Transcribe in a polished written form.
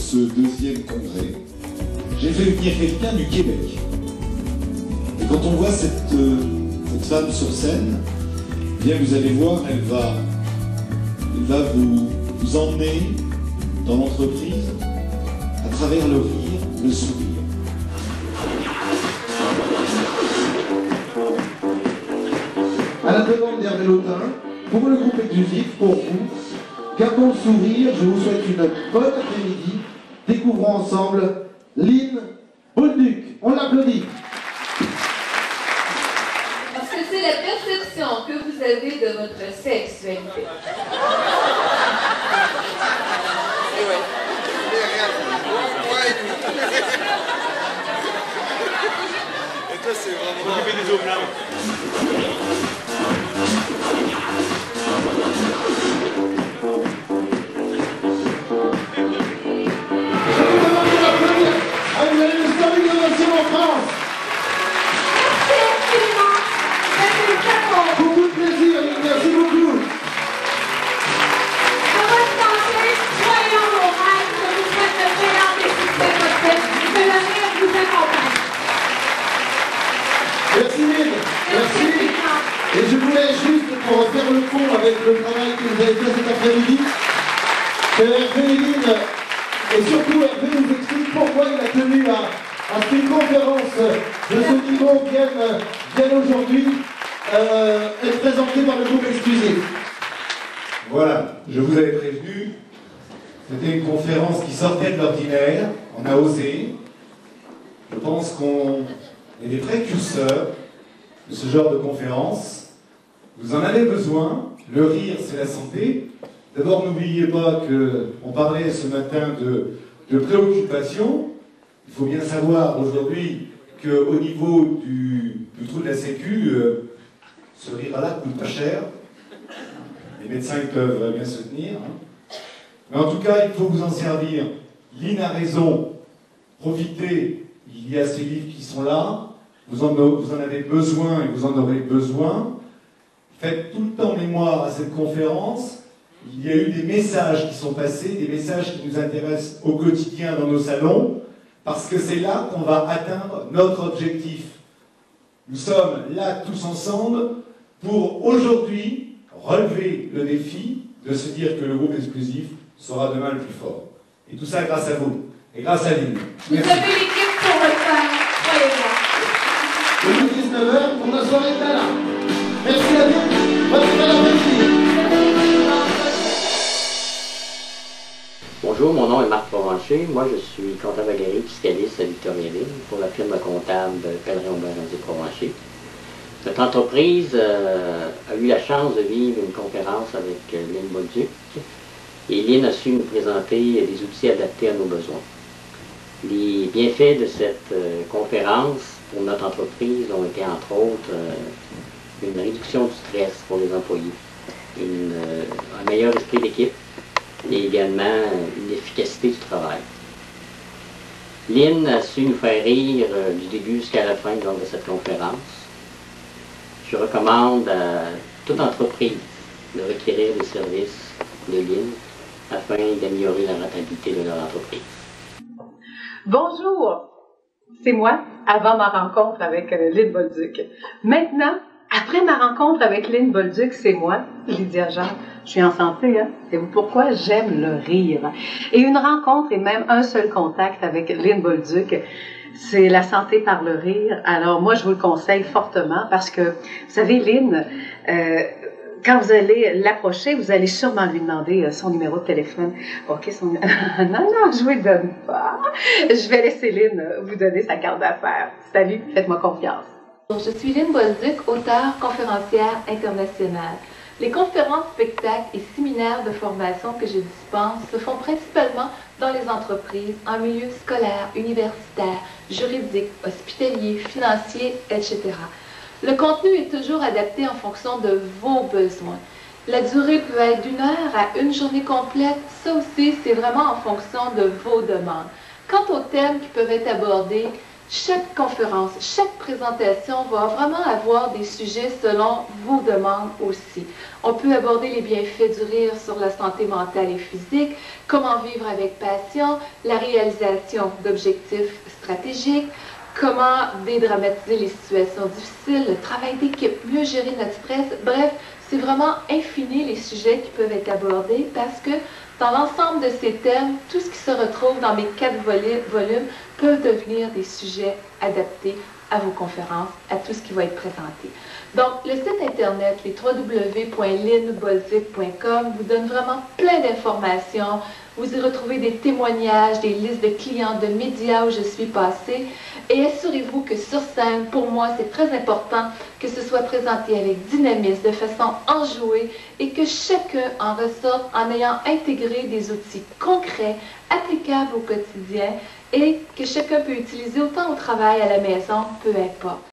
ce deuxième congrès, j'ai fait venir quelqu'un du Québec. Et quand on voit cette femme sur scène, eh bien vous allez voir, elle va vous emmener dans l'entreprise à travers le rire, le sourire. À la demande d'Hervé Lautin, pour le groupe exclusif, pour vous, gardons le sourire, je vous souhaite une bonne après-midi. Découvrons ensemble Lynn Bolduc. On l'applaudit. Parce que c'est la perception que vous avez de votre sexualité. Et toi, c'est vraiment... Occuper des eaux blancs. Beaucoup de plaisir, merci beaucoup. À votre santé, croyons vos rêves, je vous souhaite le meilleur des succès possibles, que le rire vous accompagne. Merci Lynn, merci. Et je voulais juste, pour faire le pont avec le travail que vous avez fait cet après-midi, que Hervé et Lynn, et surtout Hervé nous explique pourquoi il a tenu à ce qu'une conférence de ce niveau vienne aujourd'hui être présentée par le groupe exclusif. Voilà, je vous avais prévenu, c'était une conférence qui sortait de l'ordinaire, on a osé. Je pense qu'on est des précurseurs de ce genre de conférence. Vous en avez besoin, le rire c'est la santé. D'abord n'oubliez pas qu'on parlait ce matin de préoccupation. Il faut bien savoir aujourd'hui qu'au niveau du trou de la Sécu, ce rire-là coûte pas cher. Les médecins ils peuvent bien se tenir. Hein. Mais en tout cas, il faut vous en servir. Lynn a raison. Profitez. Il y a ces livres qui sont là. Vous en avez besoin et vous en aurez besoin. Faites tout le temps mémoire à cette conférence. Il y a eu des messages qui sont passés, des messages qui nous intéressent au quotidien dans nos salons, parce que c'est là qu'on va atteindre notre objectif. Nous sommes là tous ensemble pour aujourd'hui relever le défi de se dire que le groupe exclusif sera demain le plus fort. Et tout ça grâce à vous, et grâce à Lynn. Vous avez l'équipe pour le faire, croyez-moi. Le 19h, pour la soirée de là. Merci à vous. Bonne après-midi. Bonjour, mon nom est Marc Provencher. Moi, je suis comptable agréé fiscaliste à Victoriaville pour la firme comptable Pellerin-Aubin-Provencher. Notre entreprise a eu la chance de vivre une conférence avec Lynn Bolduc et Lynn a su nous présenter des outils adaptés à nos besoins. Les bienfaits de cette conférence pour notre entreprise ont été entre autres une réduction du stress pour les employés, un meilleur esprit d'équipe et également une efficacité du travail. Lynn a su nous faire rire du début jusqu'à la fin lors de cette conférence. Je recommande à toute entreprise de requérir des services de Lynn afin d'améliorer la rentabilité de leur entreprise. Bonjour, c'est moi, avant ma rencontre avec Lynn Bolduc. Maintenant, après ma rencontre avec Lynn Bolduc, c'est moi, Lydia Jean. Je suis en santé, hein? Savez-vous pourquoi? J'aime le rire. Et une rencontre et même un seul contact avec Lynn Bolduc, c'est la santé par le rire. Alors moi, je vous le conseille fortement parce que, vous savez, Lynn, quand vous allez l'approcher, vous allez sûrement lui demander son numéro de téléphone. OK, non, je vous le donne pas. Je vais laisser Lynn vous donner sa carte d'affaires. Salut, faites-moi confiance. Je suis Lynn Bolduc, auteure, conférencière internationale. Les conférences, spectacles et séminaires de formation que je dispense se font principalement dans les entreprises, en milieu scolaire, universitaire, juridique, hospitalier, financier, etc. Le contenu est toujours adapté en fonction de vos besoins. La durée peut être d'1 heure à une journée complète. Ça aussi, c'est vraiment en fonction de vos demandes. Quant aux thèmes qui peuvent être abordés, Chaque conférence, chaque présentation va vraiment avoir des sujets selon vos demandes aussi. On peut aborder les bienfaits du rire sur la santé mentale et physique, comment vivre avec passion, la réalisation d'objectifs stratégiques, comment dédramatiser les situations difficiles, le travail d'équipe, mieux gérer notre stress. Bref, c'est vraiment infini les sujets qui peuvent être abordés parce que dans l'ensemble de ces thèmes, tout ce qui se retrouve dans mes 4 volumes peut devenir des sujets adaptés à vos conférences, à tout ce qui va être présenté. Donc, le site internet, les www.linbolduc.com, vous donne vraiment plein d'informations. Vous y retrouvez des témoignages, des listes de clients, de médias où je suis passée. Et assurez-vous que sur scène, pour moi, c'est très important que ce soit présenté avec dynamisme, de façon enjouée, et que chacun en ressorte en ayant intégré des outils concrets, applicables au quotidien, et que chacun peut utiliser autant au travail, à la maison, peu importe.